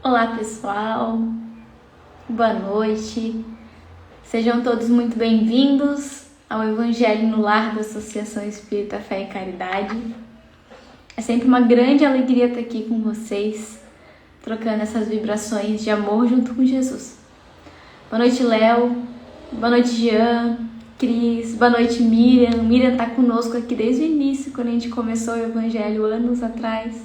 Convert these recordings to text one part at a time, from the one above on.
Olá, pessoal. Boa noite. Sejam todos muito bem-vindos ao Evangelho no Lar da Associação Espírita Fé e Caridade. É sempre uma grande alegria estar aqui com vocês, trocando essas vibrações de amor junto com Jesus. Boa noite, Léo. Boa noite, Jean, Cris. Boa noite, Miriam. Miriam está conosco aqui desde o início, quando a gente começou o Evangelho anos atrás.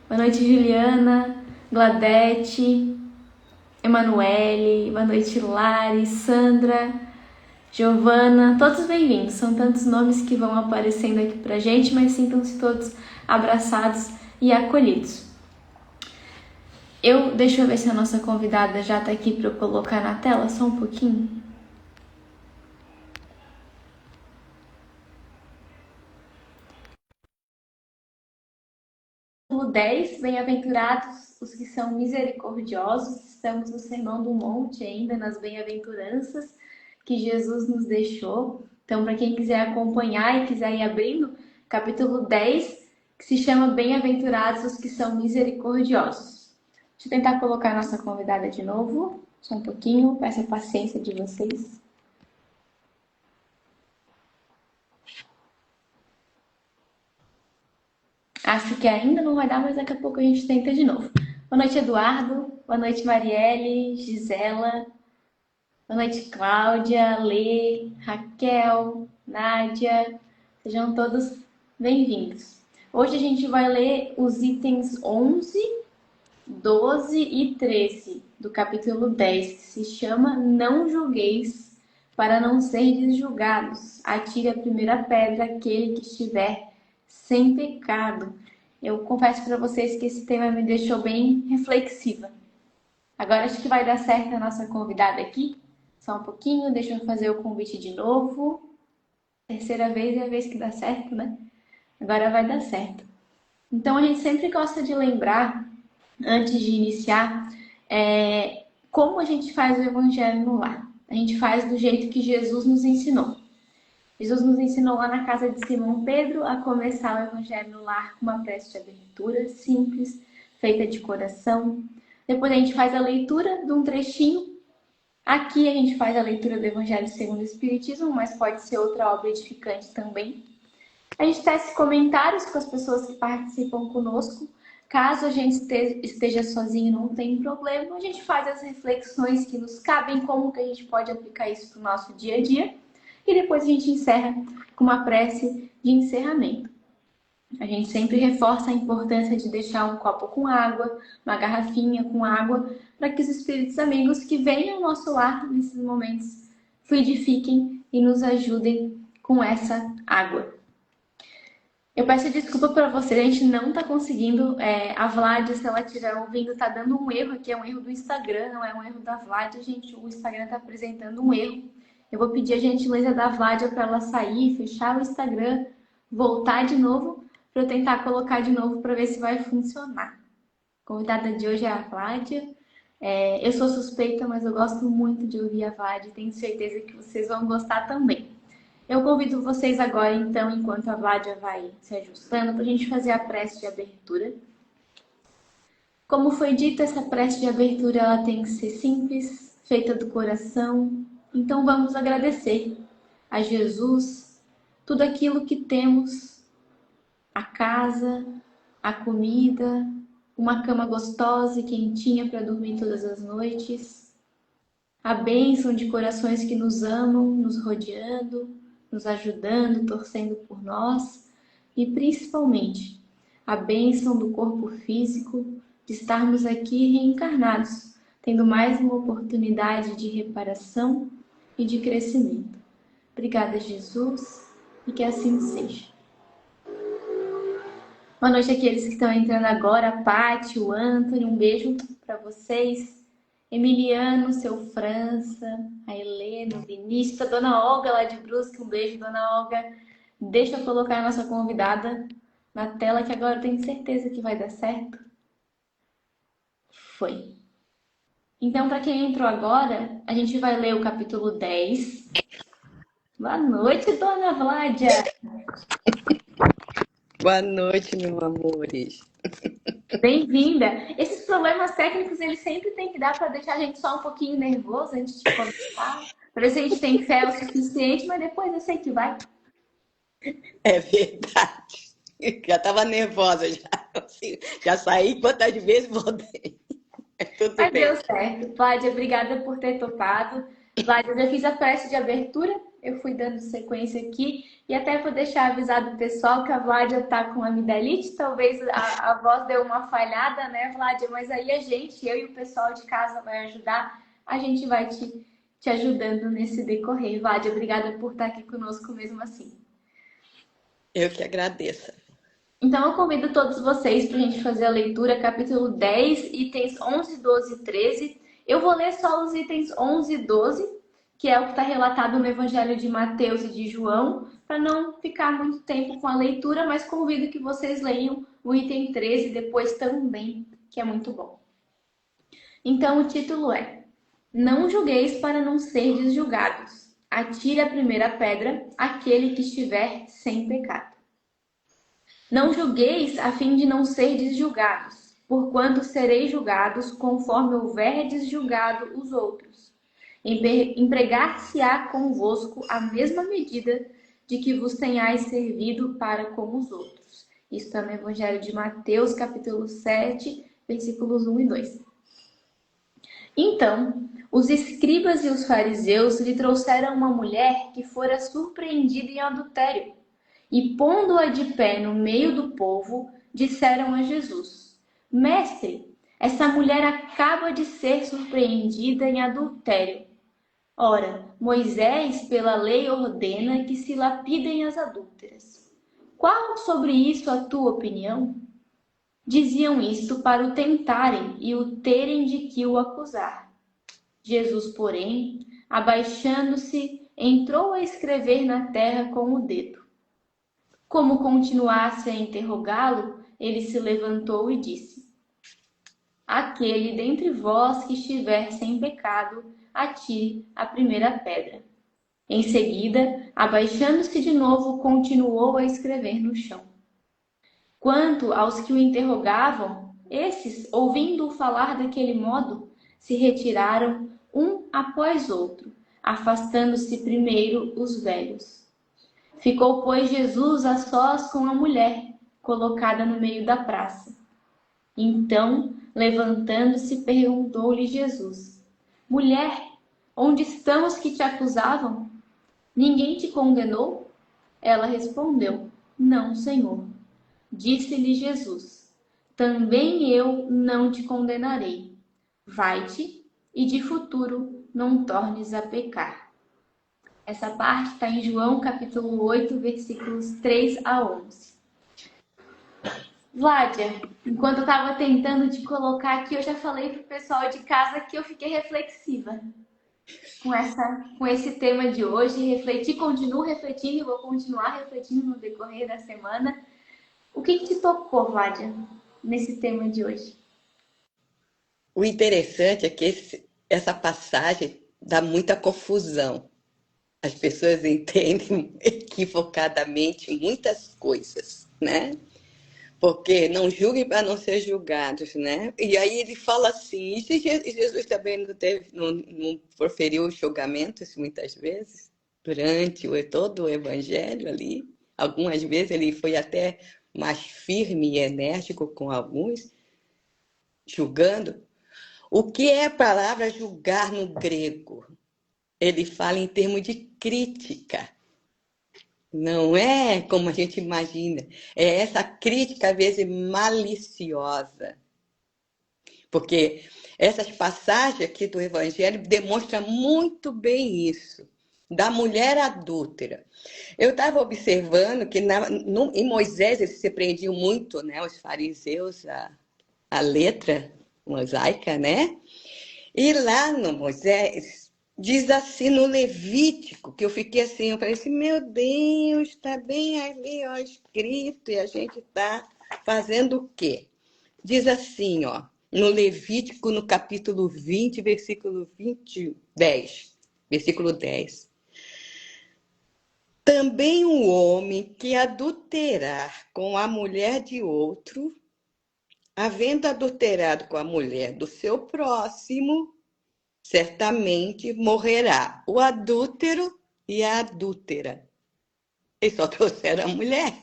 Boa noite, Juliana, Gladete, Emanuele, boa noite, Lari, Sandra, Giovana, todos bem-vindos. São tantos nomes que vão aparecendo aqui pra gente, mas sintam-se todos abraçados e acolhidos. Deixa eu ver se a nossa convidada já tá aqui para eu colocar na tela, só um pouquinho. Capítulo 10, bem-aventurados os que são misericordiosos. Estamos no Sermão do Monte ainda, nas bem-aventuranças que Jesus nos deixou. Então, para quem quiser acompanhar e quiser ir abrindo, capítulo 10, que se chama Bem-aventurados os que são misericordiosos. Deixa eu tentar colocar a nossa convidada de novo, só um pouquinho, peço a paciência de vocês. Acho que ainda não vai dar, mas daqui a pouco a gente tenta de novo. Boa noite, Eduardo. Boa noite, Marielle, Gisela. Boa noite, Cláudia, Lê, Raquel, Nádia. Sejam todos bem-vindos. Hoje a gente vai ler os itens 11, 12 e 13 do capítulo 10, que se chama Não julgueis para não serdes julgados. Atire a primeira pedra aquele que estiver sem pecado. Eu confesso para vocês que esse tema me deixou bem reflexiva. Agora acho que vai dar certo a nossa convidada aqui. Só um pouquinho, deixa eu fazer o convite de novo. Terceira vez é a vez que dá certo, né? Agora vai dar certo. Então a gente sempre gosta de lembrar, antes de iniciar, como a gente faz o Evangelho no lar. A gente faz do jeito que Jesus nos ensinou. Jesus nos ensinou lá na casa de Simão Pedro a começar o Evangelho no lar com uma prece de abertura simples, feita de coração. Depois a gente faz a leitura de um trechinho. Aqui a gente faz a leitura do Evangelho segundo o Espiritismo, mas pode ser outra obra edificante também. A gente tece comentários com as pessoas que participam conosco. Caso a gente esteja sozinho, não tem problema. A gente faz as reflexões que nos cabem, como que a gente pode aplicar isso para o nosso dia a dia. E depois a gente encerra com uma prece de encerramento. A gente sempre reforça a importância de deixar um copo com água, uma garrafinha com água, para que os espíritos amigos que venham ao nosso lar nesses momentos fluidifiquem e nos ajudem com essa água. Eu peço desculpa para você, a gente não está conseguindo, a Vlad, se ela estiver ouvindo, está dando um erro aqui, é um erro do Instagram, não é um erro da Vlad, gente, o Instagram está apresentando um erro. Eu vou pedir a gentileza da Vládia para ela sair, fechar o Instagram, voltar de novo, para eu tentar colocar de novo para ver se vai funcionar. A convidada de hoje é a Vládia. Eu sou suspeita, mas eu gosto muito de ouvir a Vládia e tenho certeza que vocês vão gostar também. Eu convido vocês agora, então, enquanto a Vládia vai se ajustando, para a gente fazer a prece de abertura. Como foi dito, essa prece de abertura ela tem que ser simples, feita do coração. Então vamos agradecer a Jesus tudo aquilo que temos, a casa, a comida, uma cama gostosa e quentinha para dormir todas as noites, a bênção de corações que nos amam, nos rodeando, nos ajudando, torcendo por nós e principalmente a bênção do corpo físico de estarmos aqui reencarnados, tendo mais uma oportunidade de reparação e de crescimento. Obrigada, Jesus, e que assim seja. Boa noite àqueles que estão entrando agora, a Paty, o Antônio, um beijo para vocês. Emiliano, seu França, a Helena, o Vinícius, a Dona Olga lá de Brusque, um beijo, Dona Olga. Deixa eu colocar a nossa convidada na tela, que agora eu tenho certeza que vai dar certo. Foi. Então, para quem entrou agora, a gente vai ler o capítulo 10. Boa noite, Dona Vládia. Boa noite, meus amores. Bem-vinda. Esses problemas técnicos, eles sempre têm que dar para deixar a gente só um pouquinho nervoso antes de começar. Para ver se a gente tem fé o suficiente, mas depois eu sei que vai. É verdade. Já estava nervosa, já, assim, já saí quantas vezes voltei. É tudo Mas deu bem. certo. Vládia, obrigada por ter topado. Vládia, eu já fiz a prece de abertura, eu fui dando sequência aqui, e até vou deixar avisado o pessoal que a Vládia tá com amidalite, talvez a voz deu uma falhada, né, Vládia? Mas aí a gente, eu e o pessoal de casa vai ajudar, a gente vai te ajudando nesse decorrer. Vládia, obrigada por estar aqui conosco mesmo assim. Eu que agradeço. Então, eu convido todos vocês para a gente fazer a leitura, capítulo 10, itens 11, 12 e 13. Eu vou ler só os itens 11 e 12, que é o que está relatado no Evangelho de Mateus e de João, para não ficar muito tempo com a leitura, mas convido que vocês leiam o item 13 depois também, que é muito bom. Então, o título é: Não julgueis para não serdes julgados. Atire a primeira pedra aquele que estiver sem pecado. Não julgueis a fim de não serdes julgados, porquanto sereis julgados conforme houverdes julgado os outros. Empregar-se-á convosco a mesma medida de que vos tenhais servido para com os outros. Isso está no Evangelho de Mateus, capítulo 7, versículos 1 e 2. Então, os escribas e os fariseus lhe trouxeram uma mulher que fora surpreendida em adultério. E pondo-a de pé no meio do povo, disseram a Jesus: Mestre, essa mulher acaba de ser surpreendida em adultério. Ora, Moisés, pela lei, ordena que se lapidem as adúlteras. Qual sobre isso a tua opinião? Diziam isto para o tentarem e o terem de que o acusar. Jesus, porém, abaixando-se, entrou a escrever na terra com o dedo. Como continuasse a interrogá-lo, ele se levantou e disse: Aquele dentre vós que estiver sem pecado, atire a primeira pedra. Em seguida, abaixando-se de novo, continuou a escrever no chão. Quanto aos que o interrogavam, esses, ouvindo-o falar daquele modo, se retiraram um após outro, afastando-se primeiro os velhos. Ficou, pois, Jesus a sós com a mulher, colocada no meio da praça. Então, levantando-se, perguntou-lhe Jesus: Mulher, onde estão os que te acusavam? Ninguém te condenou? Ela respondeu: Não, Senhor. Disse-lhe Jesus: Também eu não te condenarei. Vai-te e de futuro não tornes a pecar. Essa parte está em João capítulo 8, versículos 3 a 11. Vládia, enquanto eu estava tentando te colocar aqui, eu já falei para o pessoal de casa que eu fiquei reflexiva com esse tema de hoje. Refleti, continuo refletindo e vou continuar refletindo no decorrer da semana. O que te tocou, Vládia, nesse tema de hoje? O interessante é que essa passagem dá muita confusão. As pessoas entendem equivocadamente muitas coisas, né? Porque não julguem para não ser julgados, né? E aí ele fala assim, e se Jesus também não proferiu julgamentos muitas vezes, durante todo o evangelho ali. Algumas vezes ele foi até mais firme e enérgico com alguns, julgando. O que é a palavra julgar no grego? Ele fala em termos de crítica. Não é como a gente imagina. É essa crítica, às vezes, maliciosa. Porque essas passagens aqui do Evangelho demonstram muito bem isso, da mulher adúltera. Eu estava observando que em Moisés eles se prendiam muito, né, os fariseus, a letra mosaica, né? E lá no Moisés, diz assim no Levítico, que eu fiquei assim, eu falei assim, meu Deus, está bem ali, ó, escrito, e a gente está fazendo o quê? Diz assim, ó, no Levítico, no capítulo 20, versículo 10. Também um homem que adulterar com a mulher de outro havendo adulterado com a mulher do seu próximo, certamente morrerá o adúltero e a adúltera. Eles só trouxeram a mulher.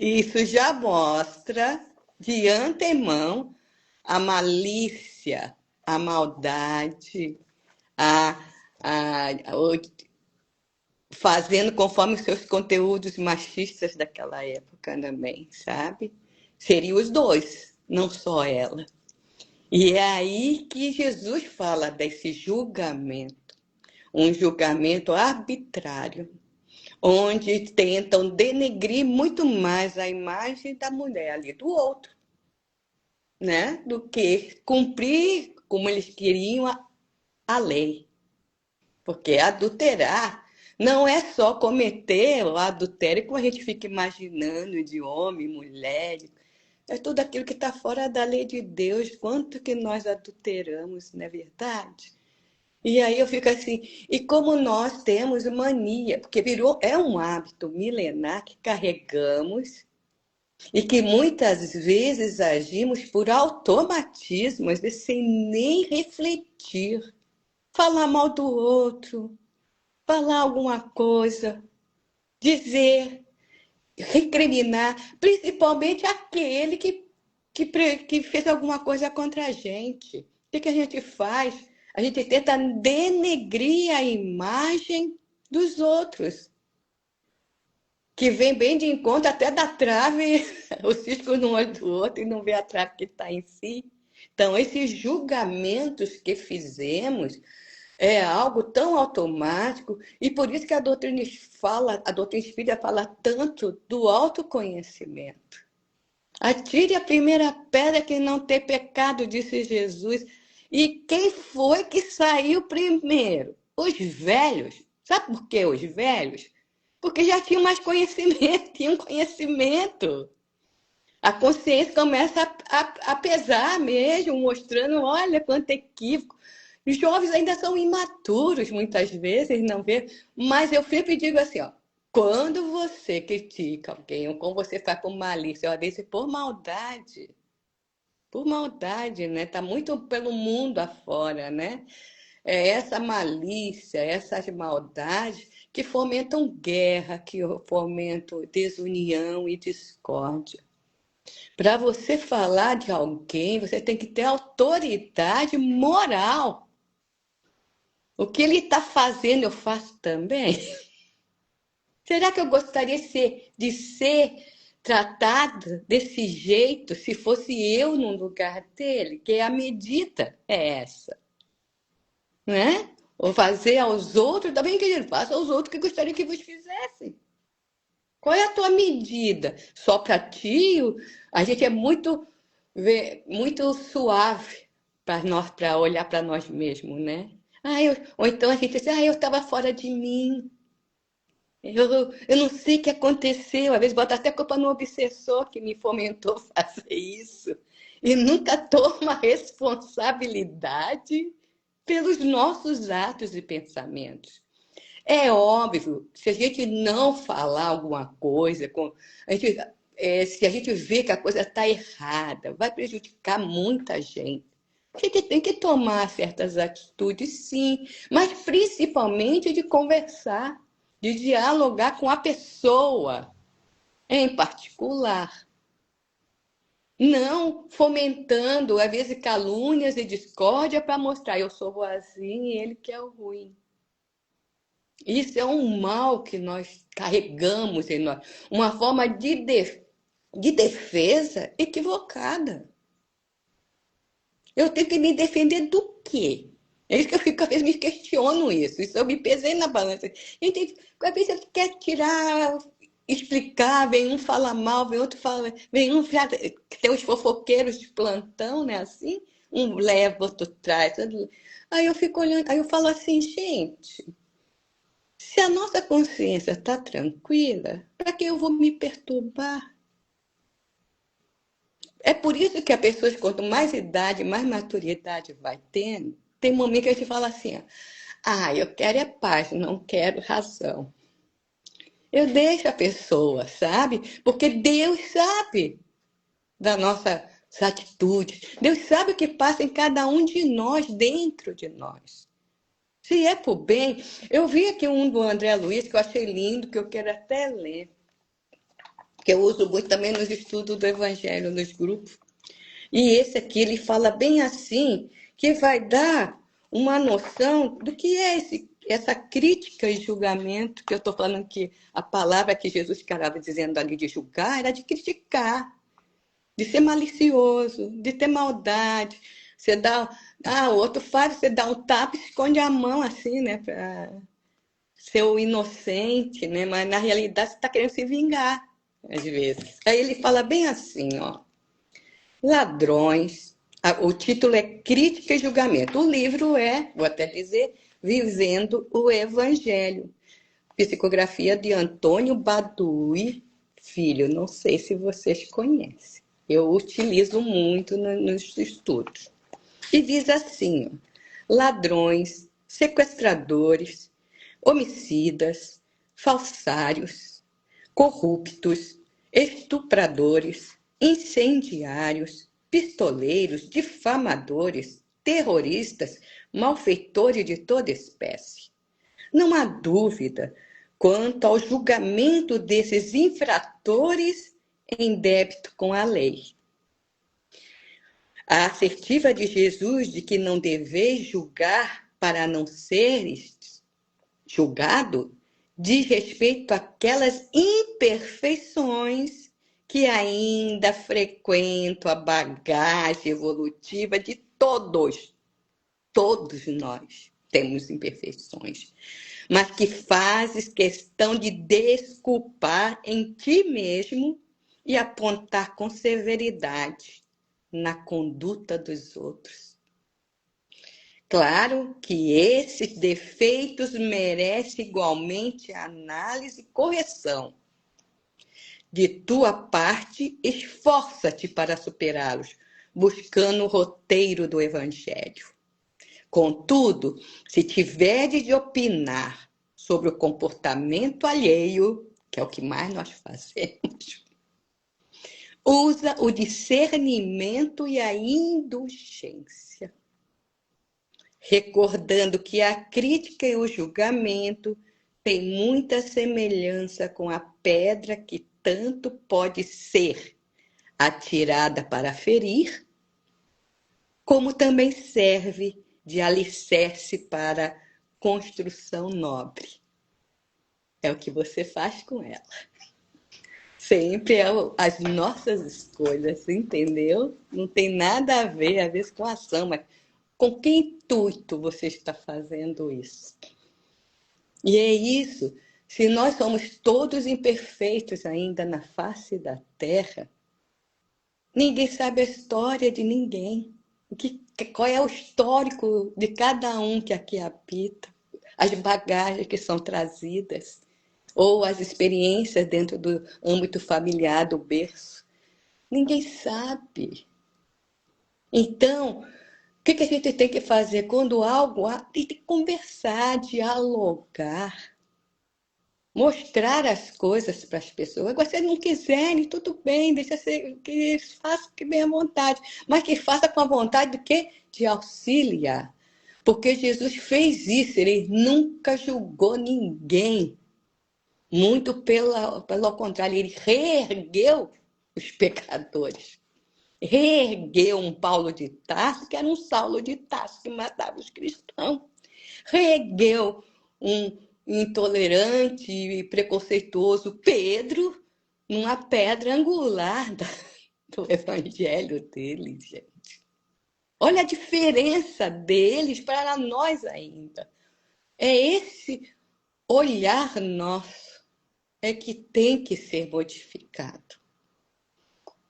Isso já mostra de antemão a malícia, a maldade, a, a, fazendo conforme os seus conteúdos machistas daquela época também, sabe? Seriam os dois, não só ela. E é aí que Jesus fala desse julgamento, um julgamento arbitrário, onde tentam denegrir muito mais a imagem da mulher ali, do outro, né? Do que cumprir como eles queriam a lei. Porque adulterar não é só cometer o adultério como a gente fica imaginando de homem, mulher, é tudo aquilo que está fora da lei de Deus, quanto que nós adulteramos, não é verdade? E aí eu fico assim, e como nós temos mania, porque é um hábito milenar que carregamos e que muitas vezes agimos por automatismo, às vezes sem nem refletir, falar mal do outro, falar alguma coisa, dizer, recriminar, principalmente aquele que fez alguma coisa contra a gente. O que a gente faz? A gente tenta denegrir a imagem dos outros, que vem bem de encontro até da trave, o cisco no olho do outro e não vê a trave que está em si. Então, esses julgamentos que fizemos é algo tão automático, e por isso que a doutrina espírita fala tanto do autoconhecimento. Atire a primeira pedra que não tem pecado, disse Jesus. E quem foi que saiu primeiro? Os velhos. Sabe por que os velhos? Porque já tinham mais conhecimento, tinham conhecimento. A consciência começa a pesar mesmo, mostrando, olha quanto equívoco. Os jovens ainda são imaturos, muitas vezes, não vê? Mas eu sempre digo assim, ó, quando você critica alguém, ou quando você faz por malícia, às vezes por maldade, né? Tá muito pelo mundo afora, né? É essa malícia, essas maldades que fomentam guerra, que fomentam desunião e discórdia. Para você falar de alguém, você tem que ter autoridade moral. O que ele está fazendo, eu faço também. Será que eu gostaria de ser tratada desse jeito se fosse eu no lugar dele? Que a medida é essa, né? Ou fazer aos outros, também que ele faça aos outros que gostaria que vos fizessem. Qual é a tua medida? Só para ti? A gente é muito suave para olhar para nós mesmos, né? Ou então a gente diz, eu estava fora de mim. Eu não sei o que aconteceu. Às vezes bota até culpa no obsessor que me fomentou a fazer isso. E nunca toma responsabilidade pelos nossos atos e pensamentos. É óbvio, se a gente não falar alguma coisa, se a gente vê que a coisa está errada, vai prejudicar muita gente. A gente tem que tomar certas atitudes, sim, mas principalmente de conversar, de dialogar com a pessoa em particular. Não fomentando, às vezes, calúnias e discórdia para mostrar eu sou boazinha e ele que é o ruim. Isso é um mal que nós carregamos em nós, uma forma de defesa equivocada. Eu tenho que me defender do quê? É isso que eu fico, às vezes, me questiono isso. Isso eu me pesei na balança. Gente, às vezes você quer tirar, explicar, vem um fala mal, vem outro fala, vem um tem os fofoqueiros de plantão, né? Assim, um leva, outro traz. Aí eu fico olhando, aí eu falo assim, gente. Se a nossa consciência está tranquila, para que eu vou me perturbar? É por isso que a pessoa, quanto mais idade, mais maturidade vai tendo, tem momento que a gente fala assim, eu quero é paz, não quero razão. Eu deixo a pessoa, sabe? Porque Deus sabe. das nossas atitudes. Deus sabe o que passa em cada um de nós, dentro de nós. Se é por bem, eu vi aqui um do André Luiz que eu achei lindo, que eu quero até ler, que eu uso muito também nos estudos do Evangelho, nos grupos. E esse aqui, ele fala bem assim, que vai dar uma noção do que é essa crítica e julgamento, que eu estou falando que a palavra que Jesus estava dizendo ali de julgar era de criticar, de ser malicioso, de ter maldade. Você dá, o outro faz, você dá um tapa e esconde a mão assim, né, para ser o inocente, né, mas na realidade você está querendo se vingar, às vezes. Aí ele fala bem assim, ó. Ladrões. O título é Crítica e Julgamento. O livro é, vou até dizer, Vivendo o Evangelho. Psicografia de Antônio Badui Filho. Não sei se vocês conhecem. Eu utilizo muito nos estudos. E diz assim: ladrões, sequestradores, homicidas, falsários, corruptos, estupradores, incendiários, pistoleiros, difamadores, terroristas, malfeitores de toda espécie. Não há dúvida quanto ao julgamento desses infratores em débito com a lei. A assertiva de Jesus de que não deveis julgar para não seres julgado diz respeito àquelas imperfeições que ainda frequentam a bagagem evolutiva de todos. Todos nós temos imperfeições, mas que fazes questão de desculpar em ti mesmo e apontar com severidade na conduta dos outros. Claro que esses defeitos merecem igualmente análise e correção. De tua parte, esforça-te para superá-los, buscando o roteiro do Evangelho. Contudo, se tiveres de opinar sobre o comportamento alheio, que é o que mais nós fazemos, usa o discernimento e a indulgência, recordando que a crítica e o julgamento têm muita semelhança com a pedra que tanto pode ser atirada para ferir, como também serve de alicerce para construção nobre. É o que você faz com ela. Sempre é as nossas escolhas, entendeu? Não tem nada a ver, às vezes, com a ação, mas com que intuito você está fazendo isso? E é isso. Se nós somos todos imperfeitos ainda na face da Terra, ninguém sabe a história de ninguém. Qual é o histórico de cada um que aqui habita, as bagagens que são trazidas, ou as experiências dentro do âmbito familiar, do berço. Ninguém sabe. Então, o que a gente tem que fazer? Quando algo há, tem que conversar, dialogar, mostrar as coisas para as pessoas. Agora, se eles não quiserem, tudo bem, deixa ser, que eles façam que bem à vontade, mas que faça com a vontade do quê? De auxiliar. Porque Jesus fez isso, ele nunca julgou ninguém. Muito pelo contrário, ele reergueu os pecadores. Reergueu um Paulo de Tarso, que era um Saulo de Tarso, que matava os cristãos. Reergueu um intolerante e preconceituoso Pedro, numa pedra angular do evangelho dele, gente. Olha a diferença deles para nós ainda. É esse olhar nosso é que tem que ser modificado.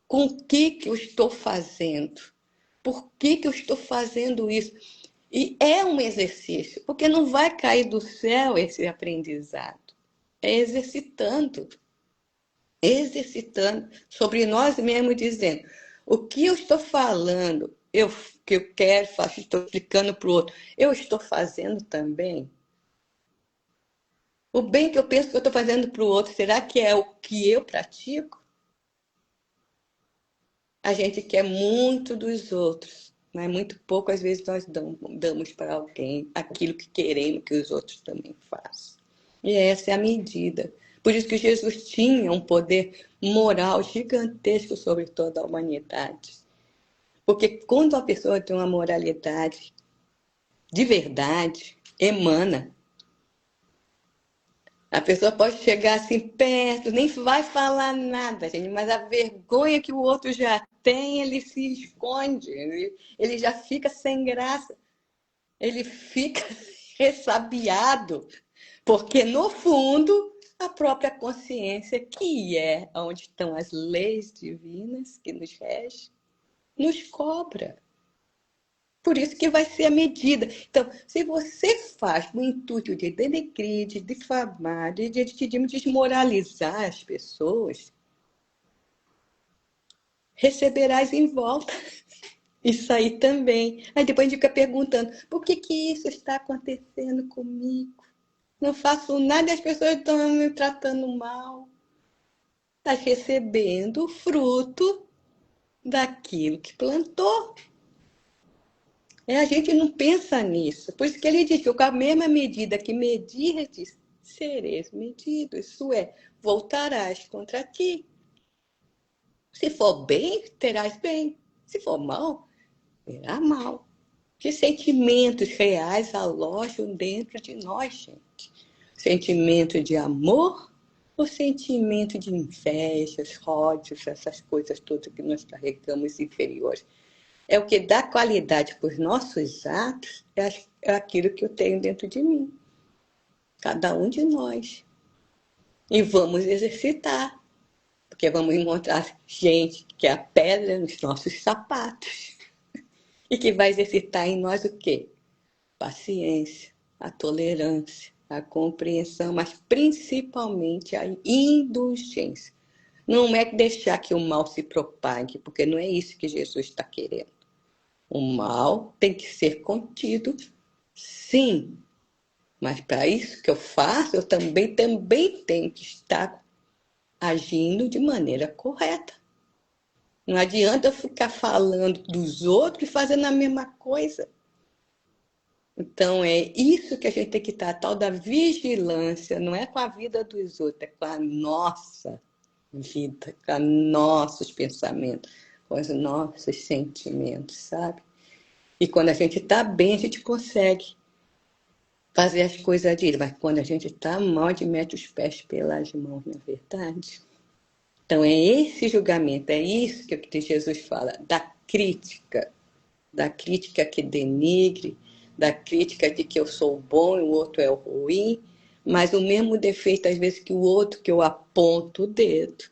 Com o que eu estou fazendo? Por que eu estou fazendo isso? E é um exercício, porque não vai cair do céu esse aprendizado. É exercitando sobre nós mesmos, dizendo: o que eu estou falando, que eu quero, estou explicando para o outro, eu estou fazendo também? O bem que eu penso que eu estou fazendo para o outro, será que é o que eu pratico? a gente quer muito dos outros, mas muito pouco, às vezes, nós damos para alguém aquilo que queremos que os outros também façam. E essa é a medida. Por isso que Jesus tinha um poder moral gigantesco sobre toda a humanidade. Porque quando a pessoa tem uma moralidade de verdade, emana. A pessoa pode chegar assim perto, nem vai falar nada, gente, mas a vergonha que o outro já tem, ele se esconde, ele já fica sem graça, ele fica ressabiado, porque no fundo a própria consciência, que é onde estão as leis divinas que nos regem, nos cobra. Por isso que vai ser a medida. Então, se você faz com o intuito de denegrir, de difamar, de desmoralizar as pessoas, receberás em volta. Isso aí também. Aí depois a gente fica perguntando, por que isso está acontecendo comigo? Não faço nada e as pessoas estão me tratando mal. Estás recebendo o fruto daquilo que plantou. A gente não pensa nisso. Por isso que ele diz que com a mesma medida que medirdes, sereis medidos. Isso é, voltarás contra ti. Se for bem, terás bem. Se for mal, terá mal. Que sentimentos reais alojam dentro de nós, gente? Sentimento de amor ou sentimento de invejas, ódios, essas coisas todas que nós carregamos inferiores? É o que dá qualidade para os nossos atos, é aquilo que eu tenho dentro de mim. Cada um de nós. E vamos exercitar, porque vamos encontrar gente que é a pedra nos nossos sapatos. E que vai exercitar em nós o quê? Paciência, a tolerância, a compreensão, mas principalmente a indulgência. Não é deixar que o mal se propague, porque não é isso que Jesus está querendo. O mal tem que ser contido, sim. Mas para isso que eu faço, eu também tenho que estar agindo de maneira correta. Não adianta eu ficar falando dos outros e fazendo a mesma coisa. Então, é isso que a gente tem que estar, a tal da vigilância. Não é com a vida dos outros, é com a nossa vida, com os nossos pensamentos, com os nossos sentimentos, sabe? E quando a gente está bem, a gente consegue fazer as coisas direito. Mas quando a gente está mal, a gente mete os pés pelas mãos, não é verdade? Então, é esse julgamento, é isso que Jesus fala, da crítica que denigre, da crítica de que eu sou bom e o outro é o ruim, mas o mesmo defeito, às vezes, que o outro, que eu aponto o dedo,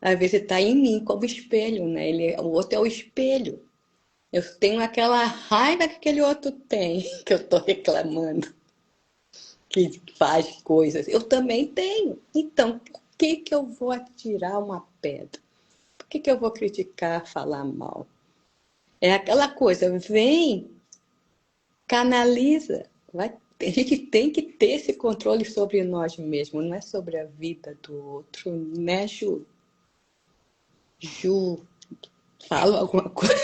às vezes está em mim como espelho, né? O outro é o espelho. Eu tenho aquela raiva que aquele outro tem, que eu estou reclamando, que faz coisas. Eu também tenho. Então, por que eu vou atirar uma pedra? Por que eu vou criticar, falar mal? É aquela coisa, vem, canaliza. A gente tem que ter esse controle sobre nós mesmos, não é sobre a vida do outro, né, Ju? Ju, fala alguma coisa.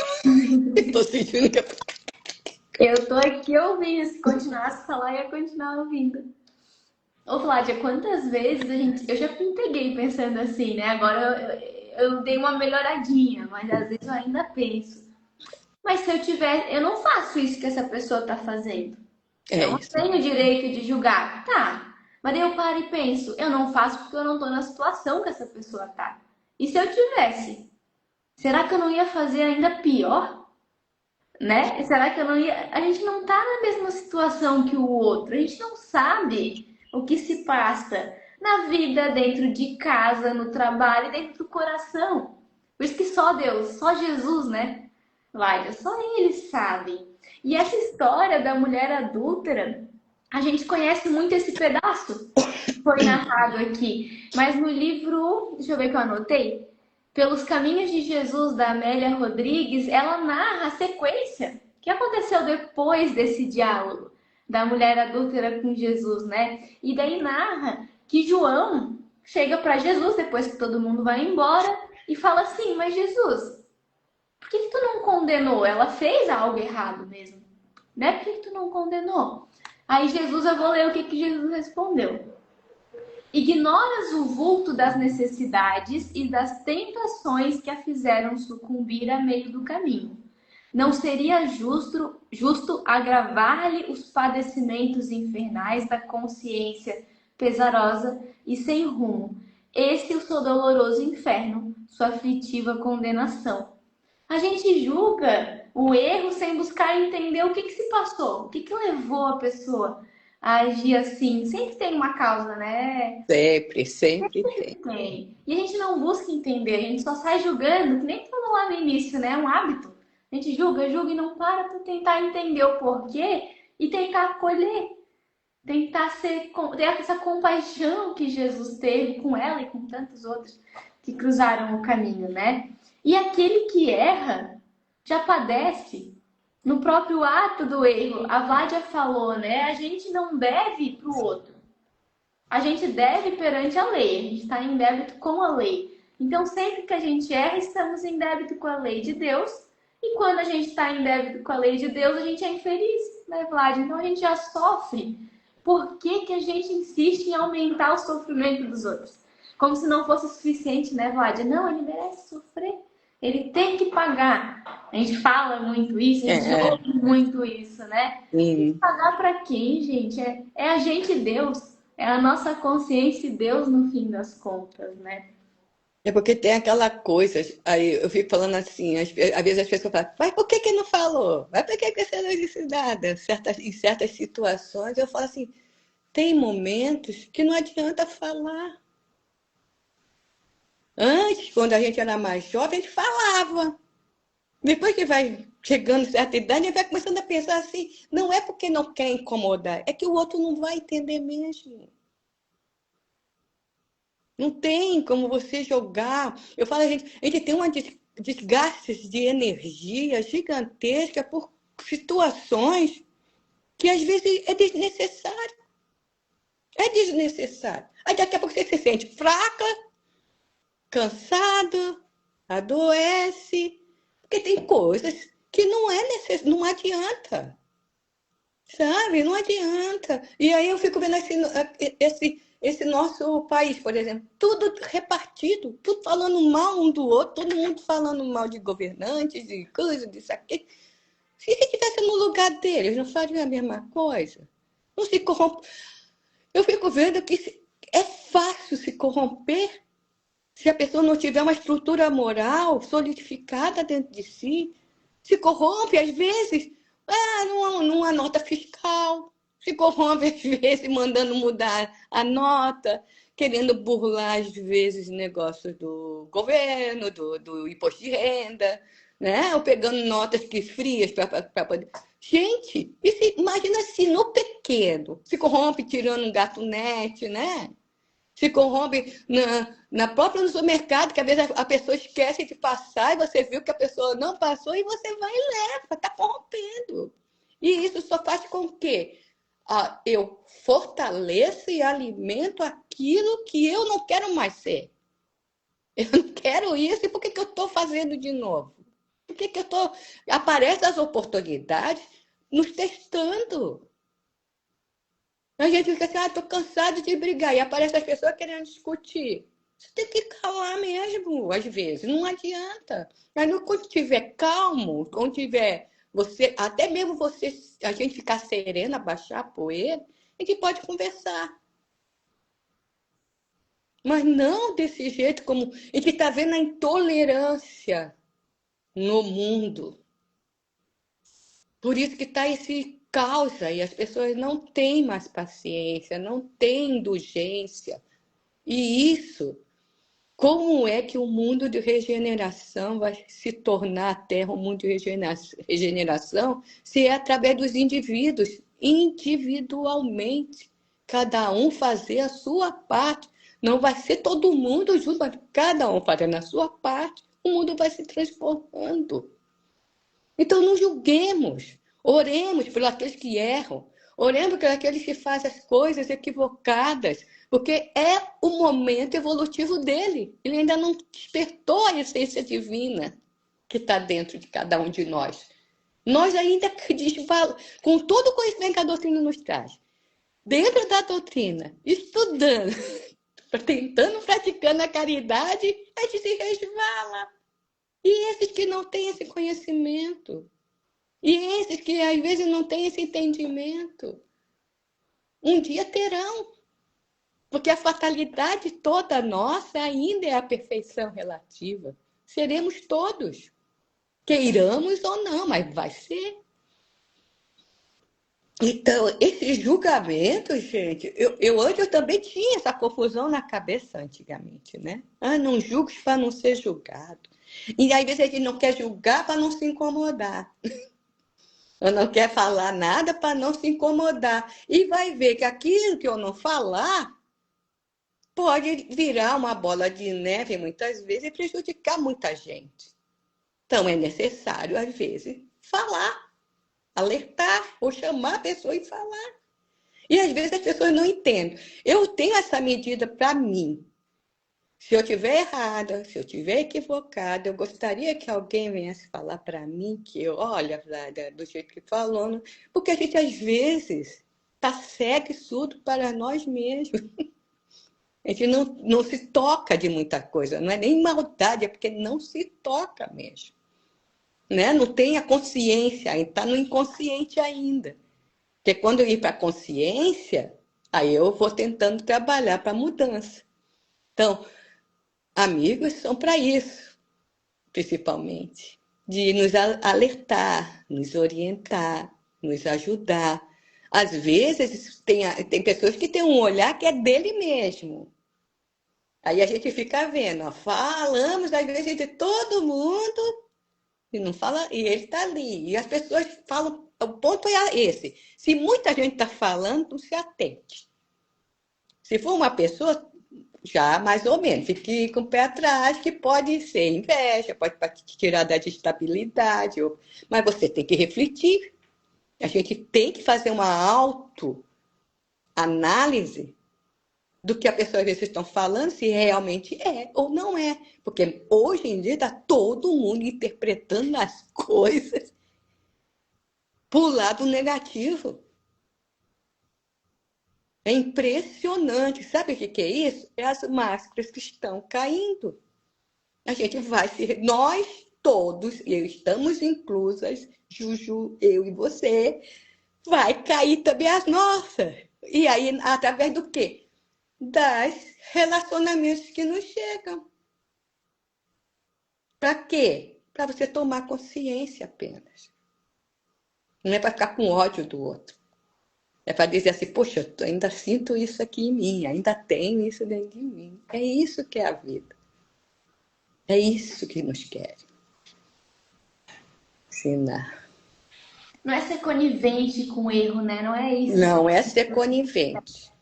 Estou sentindo que Eu tô aqui ouvindo. Se continuasse a falar, eu ia continuar ouvindo. Ô, Flávia, quantas vezes eu já me peguei pensando assim, né? Agora eu dei uma melhoradinha, mas às vezes eu ainda penso. Mas se eu tiver, eu não faço isso que essa pessoa tá fazendo. é Eu não isso. tenho o direito de julgar. Tá. Mas daí eu paro e penso, eu não faço porque eu não tô na situação que essa pessoa tá. E se eu tivesse? Será que eu não ia fazer ainda pior? Né? Será que eu não ia. A gente não tá na mesma situação que o outro. A gente não sabe o que se passa na vida, dentro de casa, no trabalho, dentro do coração. Por isso que só Deus, só Jesus, né? Vai, só Ele sabe. E essa história da mulher adúltera, a gente conhece muito esse pedaço que foi narrado aqui. Mas no livro, deixa eu ver que eu anotei. Pelos Caminhos de Jesus, da Amélia Rodrigues, ela narra a sequência. O que aconteceu depois desse diálogo da mulher adúltera com Jesus, né? E daí narra que João chega para Jesus depois que todo mundo vai embora e fala assim: Mas Jesus, por que que tu não condenou? Ela fez algo errado mesmo, né? Por que que tu não condenou? Aí Jesus, eu vou ler o que que Jesus respondeu. Ignoras o vulto das necessidades e das tentações que a fizeram sucumbir a meio do caminho. Não seria justo agravar-lhe os padecimentos infernais da consciência pesarosa e sem rumo. Esse é o seu doloroso inferno, sua aflitiva condenação. A gente julga o erro sem buscar entender o que que se passou, o que que levou a pessoa a agir assim. Sempre tem uma causa, né? Sempre, sempre tem. Tem. E a gente não busca entender, a gente só sai julgando, que nem falou lá no início, né? É um hábito. A gente julga, julga e não para tentar entender o porquê e tentar acolher, tentar ter essa compaixão que Jesus teve com ela e com tantos outros que cruzaram o caminho, né? E aquele que erra já padece no próprio ato do erro. A Vádia falou, né? A gente não deve para o outro. A gente deve perante a lei. A gente está em débito com a lei. Então, sempre que a gente erra, estamos em débito com a lei de Deus. E quando a gente está em débito com a lei de Deus, a gente é infeliz, né, Vlad? Então, a gente já sofre. Por que que a gente insiste em aumentar o sofrimento dos outros? Como se não fosse suficiente, né, Vlad? Não, ele merece sofrer. Ele tem que pagar. A gente fala muito isso, a gente É, ouve muito isso, né? Tem que sim. pagar para quem, gente? É a gente e Deus. É a nossa consciência e Deus no fim das contas, né? É porque tem aquela coisa, aí eu fico falando assim, às vezes as pessoas falam, mas por que que não falou? Mas por que que você não disse nada? Em certas situações eu falo assim, tem momentos que não adianta falar. Antes, quando a gente era mais jovem, a gente falava. Depois que vai chegando certa idade, a gente vai começando a pensar assim, não é porque não quer incomodar, é que o outro não vai entender mesmo. Não tem como você jogar. Eu falo, a gente tem uma desgastes de energia gigantesca por situações que às vezes é desnecessário. É desnecessário. Aí daqui a pouco você se sente fraca, cansado, adoece. Porque tem coisas que não é necessário, não adianta. Sabe? Não adianta. E aí eu fico vendo assim, esse nosso país, por exemplo, tudo repartido, tudo falando mal um do outro, todo mundo falando mal de governantes, de coisa, disso aqui. Se a gente estivesse no lugar deles, não faria a mesma coisa? Não se corrompe. Eu fico vendo que é fácil se corromper se a pessoa não tiver uma estrutura moral solidificada dentro de si. Se corrompe, às vezes, numa nota fiscal. Se corrompe, às vezes, mandando mudar a nota, querendo burlar, às vezes, negócios do governo, do imposto de renda, né? Ou pegando notas que frias para poder. Gente, imagina se no pequeno se corrompe tirando um gatunete, né? Se corrompe na própria no supermercado, que às vezes a pessoa esquece de passar e você viu que a pessoa não passou e você vai e leva, está corrompendo. E isso só faz com que eu fortaleça e alimento aquilo que eu não quero mais ser. Eu não quero isso, e por que que eu estou fazendo de novo? Por que que eu estou. Aparecem as oportunidades nos testando. A gente fica assim, estou cansado de brigar. E aparecem as pessoas querendo discutir. Você tem que calar mesmo, às vezes. Não adianta. Mas quando estiver calmo, quando tiver você, até mesmo você, a gente ficar serena, baixar a poeira, a gente pode conversar. Mas não desse jeito como a gente está vendo a intolerância no mundo. Por isso que está esse caos aí. As pessoas não têm mais paciência, não têm indulgência. E isso, como é que o mundo de regeneração vai se tornar a Terra um mundo de regeneração se é através dos indivíduos, individualmente, cada um fazer a sua parte. Não vai ser todo mundo junto, mas cada um fazendo a sua parte, o mundo vai se transformando. Então não julguemos, oremos por aqueles que erram, oremos por aqueles que fazem as coisas equivocadas, Porque é o momento evolutivo dele. Ele ainda não despertou a essência divina que está dentro de cada um de nós. Nós ainda, com todo o conhecimento que a doutrina nos traz, dentro da doutrina, estudando, tentando, praticando a caridade, a gente se resvala. E esses que não têm esse conhecimento, e esses que às vezes não têm esse entendimento, um dia terão. Porque a fatalidade toda nossa ainda é a perfeição relativa. Seremos todos, queiramos ou não, mas vai ser. Então, esses julgamentos, gente, antes eu também tinha essa confusão na cabeça antigamente, né? Ah, não julgues para não ser julgado. E às vezes a gente não quer julgar para não se incomodar. Eu não quer falar nada para não se incomodar. E vai ver que aquilo que eu não falar pode virar uma bola de neve muitas vezes e prejudicar muita gente. Então é necessário, às vezes, falar, alertar ou chamar a pessoa e falar. E às vezes as pessoas não entendem. Eu tenho essa medida para mim. Se eu estiver errada, se eu estiver equivocada, eu gostaria que alguém viesse falar para mim que, olha, Vlada, do jeito que falou, porque a gente às vezes está cego e surdo para nós mesmos. A gente não se toca de muita coisa, não é nem maldade, é porque não se toca mesmo. Né? Não tem a consciência, está no inconsciente ainda. Porque quando eu ir para a consciência, aí eu vou tentando trabalhar para a mudança. Então, amigos são para isso, principalmente. De nos alertar, nos orientar, nos ajudar. Às vezes, tem pessoas que têm um olhar que é dele mesmo. Aí a gente fica vendo, ó, falamos às vezes de todo mundo e não fala, e ele está ali. E as pessoas falam, o ponto é esse. Se muita gente está falando, não se atente. Se for uma pessoa, já mais ou menos, fique com o pé atrás, que pode ser inveja, pode te tirar da estabilidade, mas você tem que refletir. A gente tem que fazer uma autoanálise do que a pessoa às vezes estão falando, se realmente é ou não é. Porque hoje em dia está todo mundo interpretando as coisas pro lado negativo. É impressionante. Sabe o que é isso? É as máscaras que estão caindo. A gente vai se... Nós todos, estamos inclusas, Juju, eu e você, vai cair também as nossas. E aí, através do quê? Das relacionamentos que nos chegam. Para quê? Para você tomar consciência apenas. Não é para ficar com ódio do outro. É para dizer assim, poxa, eu ainda sinto isso aqui em mim, ainda tenho isso dentro de mim. É isso que é a vida. É isso que nos querem ensinar. Não é ser conivente com o erro, né? Não é isso. Não é ser conivente.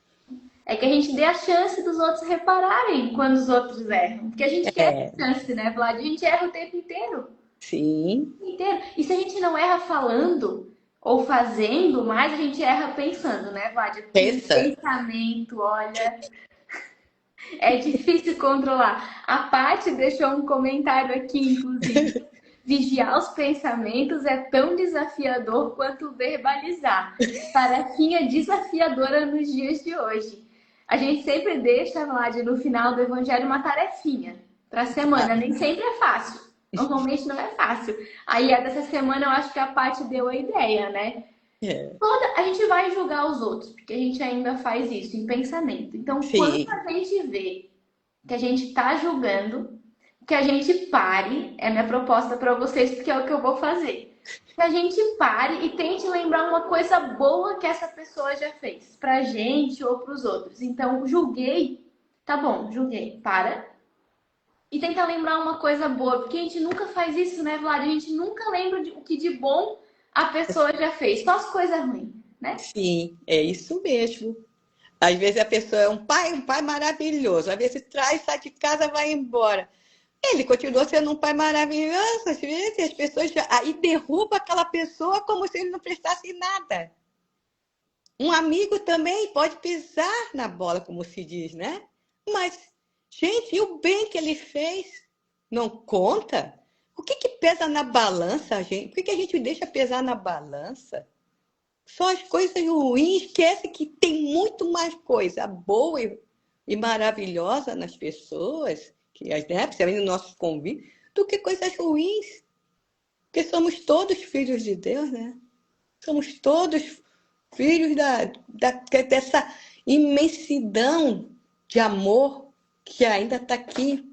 É que a gente dê a chance dos outros repararem quando os outros erram. Porque a gente quer a chance, né, Vlad? A gente erra o tempo inteiro. Sim. O tempo inteiro. E se a gente não erra falando ou fazendo, mais a gente erra pensando, né, Vlad? Porque pensamento, olha, é difícil controlar. A Paty deixou um comentário aqui, inclusive. Vigiar os pensamentos é tão desafiador quanto verbalizar. Tarefinha desafiadora nos dias de hoje. A gente sempre deixa, Vlad, no final do Evangelho uma tarefinha para a semana. Nem sempre é fácil. Normalmente não é fácil. Aí, dessa semana, eu acho que a Paty deu a ideia, né? A gente vai julgar os outros, porque a gente ainda faz isso em pensamento. Então, quando a gente vê que a gente está julgando, que a gente pare, é minha proposta para vocês, porque é o que eu vou fazer. Que a gente pare e tente lembrar uma coisa boa que essa pessoa já fez, pra gente ou pros outros. Então, julguei, tá bom, julguei, para. E tenta lembrar uma coisa boa, porque a gente nunca faz isso, né, Vlad? A gente nunca lembra o que de bom a pessoa já fez, só as coisas ruins, né? Sim, é isso mesmo. Às vezes a pessoa é um pai maravilhoso, às vezes traz, sai de casa, vai embora. Ele continua sendo um pai maravilhoso, às vezes as pessoas aí derrubam aquela pessoa como se ele não prestasse nada. Um amigo também pode pisar na bola, como se diz, né? Mas, gente, e o bem que ele fez não conta? O que que pesa na balança, gente? Por que que a gente deixa pesar na balança? Só as coisas ruins, esquece que tem muito mais coisa boa e maravilhosa nas pessoas, que, né, principalmente nos nossos convívios, do que coisas ruins. Porque somos todos filhos de Deus, né? Somos todos filhos dessa imensidão de amor que ainda está aqui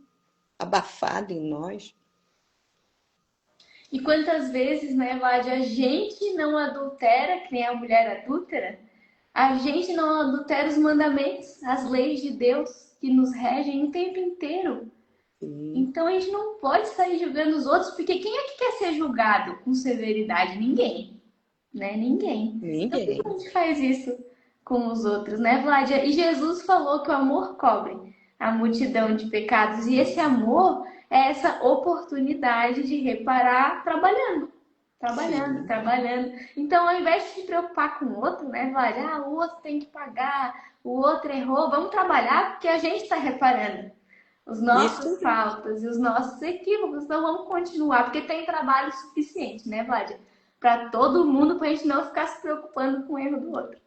abafado em nós. E quantas vezes, né, Vlad, a gente não adultera, que nem a mulher adúltera, a gente não adultera os mandamentos, as leis de Deus que nos regem o tempo inteiro. Sim. Então a gente não pode sair julgando os outros, porque quem é que quer ser julgado com severidade? Ninguém, né? Ninguém. Então por que a Ninguém. gente faz isso com os outros, né, Vlad? E Jesus falou que o amor cobre a multidão de pecados, e esse amor é essa oportunidade de reparar trabalhando. Trabalhando, Sim. trabalhando. Então, ao invés de se preocupar com o outro, né, Vlad? Ah, o outro tem que pagar, o outro errou. Vamos trabalhar porque a gente está reparando os Isso nossas faltas e os nossos equívocos. Então vamos continuar, porque tem trabalho suficiente, né, Vlad? Para todo mundo, para a gente não ficar se preocupando com o erro do outro.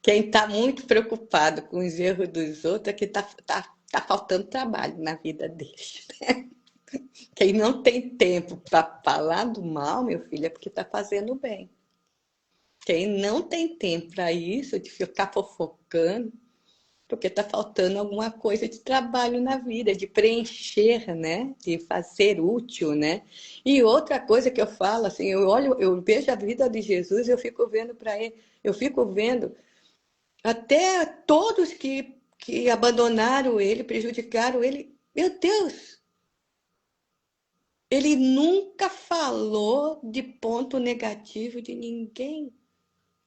quem está muito preocupado com os erros dos outros é que tá faltando trabalho na vida deles. Quem não tem tempo para falar do mal, meu filho, é porque está fazendo bem. Quem não tem tempo para isso, de ficar fofocando, porque está faltando alguma coisa de trabalho na vida, de preencher, né? De fazer útil, né? E outra coisa que eu falo, assim, eu olho, eu vejo a vida de Jesus, eu fico vendo para ele, eu fico vendo até todos que abandonaram ele, prejudicaram ele. Meu Deus, ele nunca falou de ponto negativo de ninguém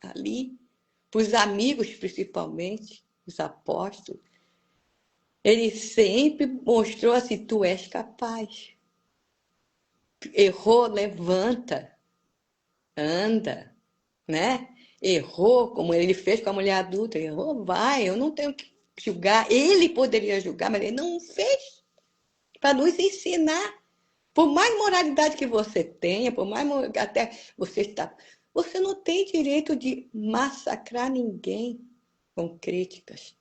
ali, para os amigos principalmente, os apóstolos. Ele sempre mostrou assim: tu és capaz. Errou, levanta, anda, né? Errou, como ele fez com a mulher adulta, errou, vai, eu não tenho que julgar. Ele poderia julgar, mas ele não fez para nos ensinar. Por mais moralidade que você tenha, por mais até você está, você não tem direito de massacrar ninguém com críticas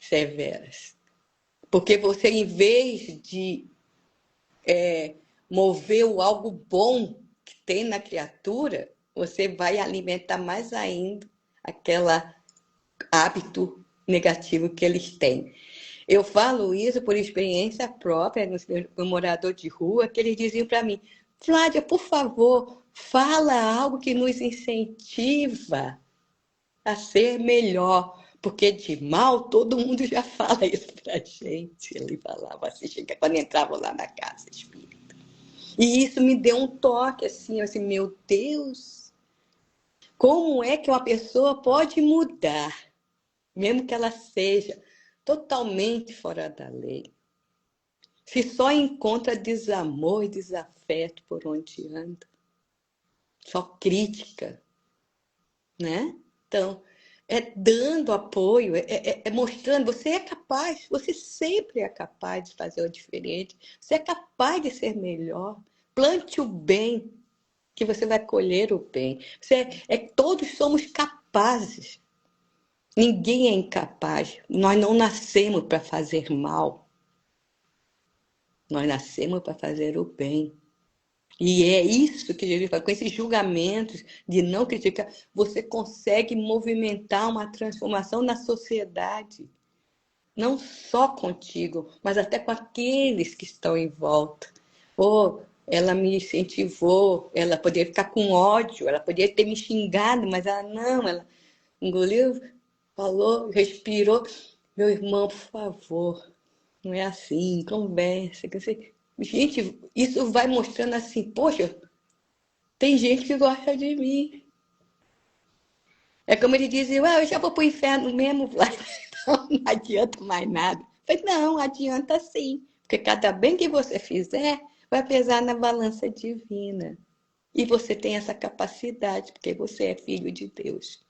severas. Porque você, em vez de mover o algo bom que tem na criatura, você vai alimentar mais ainda aquele hábito negativo que eles têm. Eu falo isso por experiência própria, no morador de rua, que eles diziam para mim: Flávia, por favor, fala algo que nos incentiva a ser melhor, porque de mal todo mundo já fala isso pra gente. Ele falava assim, quando entrava lá na casa espírita. E isso me deu um toque assim, meu Deus, como é que uma pessoa pode mudar, mesmo que ela seja totalmente fora da lei, se só encontra desamor e desafeto por onde anda, só crítica, né? Então, é dando apoio, é mostrando, você é capaz, você sempre é capaz de fazer o diferente, você é capaz de ser melhor, plante o bem, que você vai colher o bem. Todos somos capazes. Ninguém é incapaz. Nós não nascemos para fazer mal. Nós nascemos para fazer o bem. E é isso que Jesus fala. Com esses julgamentos de não criticar, você consegue movimentar uma transformação na sociedade. Não só contigo, mas até com aqueles que estão em volta. Oh, ela me incentivou, ela poderia ficar com ódio, ela poderia ter me xingado, mas ela não, ela engoliu, falou, respirou. Meu irmão, por favor, não é assim, conversa. Gente, isso vai mostrando assim, poxa, tem gente que gosta de mim. É como ele dizia, eu já vou pro inferno mesmo, então não adianta mais nada. Eu falei, não, adianta sim, porque cada bem que você fizer vai pesar na balança divina. E você tem essa capacidade, porque você é filho de Deus.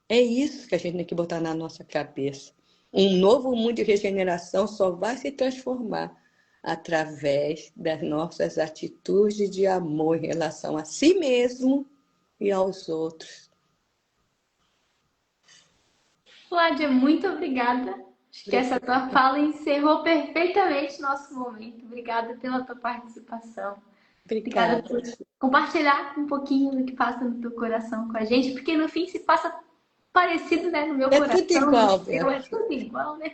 É isso que a gente tem que botar na nossa cabeça. Um novo mundo de regeneração só vai se transformar através das nossas atitudes de amor em relação a si mesmo e aos outros. Flávia, muito obrigada. Acho que essa tua fala encerrou perfeitamente nosso momento. Obrigada pela tua participação. Obrigada Obrigada. por compartilhar um pouquinho do que passa no teu coração com a gente, porque no fim se passa parecido, né? No meu É tudo coração, no igual, teu, é tudo igual, né?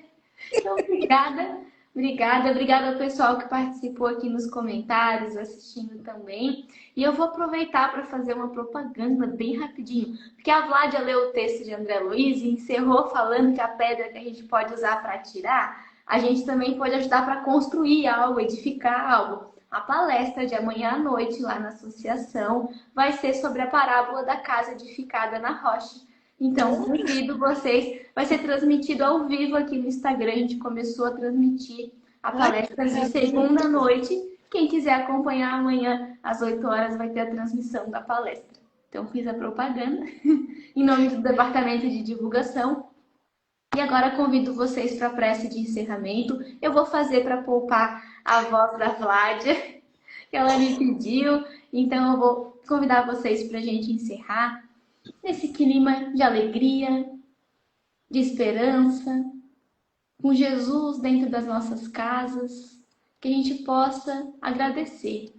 Então, obrigada ao pessoal que participou aqui nos comentários, assistindo também. E eu vou aproveitar para fazer uma propaganda bem rapidinho, porque a Vládia leu o texto de André Luiz e encerrou falando que a pedra que a gente pode usar para tirar, a gente também pode ajudar para construir algo, edificar algo. A palestra de amanhã à noite lá na associação vai ser sobre a parábola da casa edificada na rocha. Então, convido vocês. Vai ser transmitido ao vivo aqui no Instagram. A gente começou a transmitir a Ai, que palestra de maravilha. segunda noite. Quem quiser acompanhar amanhã às 8 horas vai ter a transmissão da palestra. Então, fiz a propaganda em nome do Departamento de Divulgação. E agora convido vocês para a prece de encerramento. Eu vou fazer para poupar a voz da Vládia, que ela me pediu. Então, eu vou convidar vocês para a gente encerrar nesse clima de alegria, de esperança, com Jesus dentro das nossas casas, que a gente possa agradecer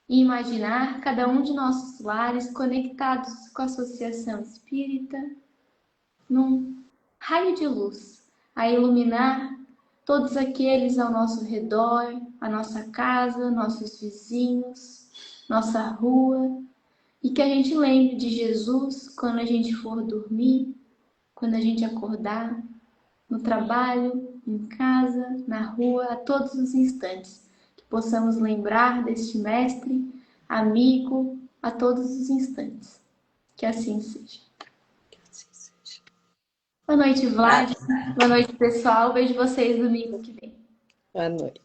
e imaginar cada um de nossos lares conectados com a Associação Espírita num raio de luz a iluminar todos aqueles ao nosso redor, a nossa casa, nossos vizinhos, nossa rua, e que a gente lembre de Jesus quando a gente for dormir, quando a gente acordar, no trabalho, em casa, na rua, a todos os instantes. Que possamos lembrar deste mestre, amigo, a todos os instantes. Que assim seja. Que assim seja. Boa noite, Ah, Vlad. Boa noite, pessoal. Vejo vocês domingo que vem. boa noite.